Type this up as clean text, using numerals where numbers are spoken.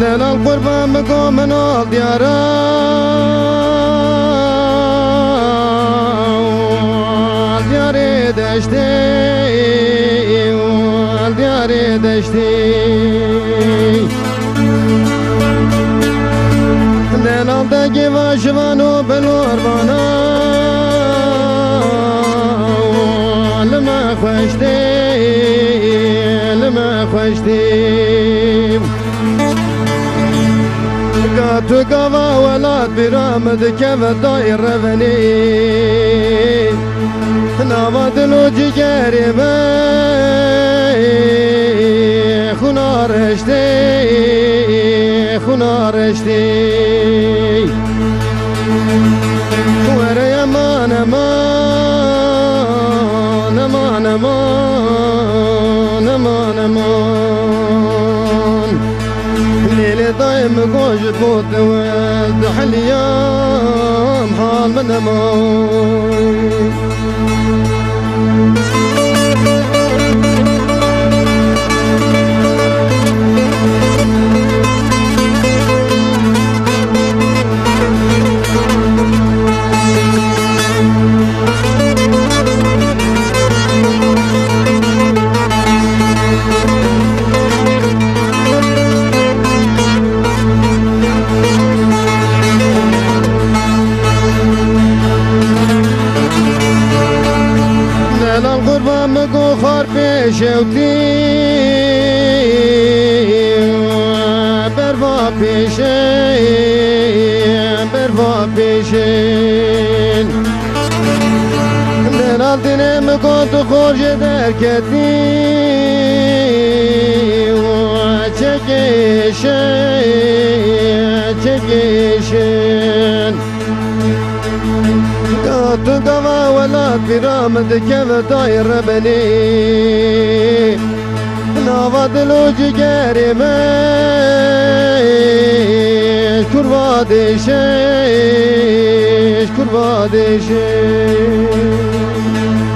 دل القربان بقوم من الديارة الديارة دشتي والديارة دشتي دل الدقي وشفانو بالوربانا لما خشتي قاتو قوا ولاد برامد كيف الداير رفني نابد لوجي قريبا خونا رشتي ورا امان امان امان امان امان امان ليلي دايم قوجت موت ولد حليام حال من امان القربان بقو خار بشوتي بروا بشين دلال دنم بقو تخرج دركتي وچكيشن قاتو قوا ولاد برامد كيف داير ربني نافد لوجي قريبا كربادشش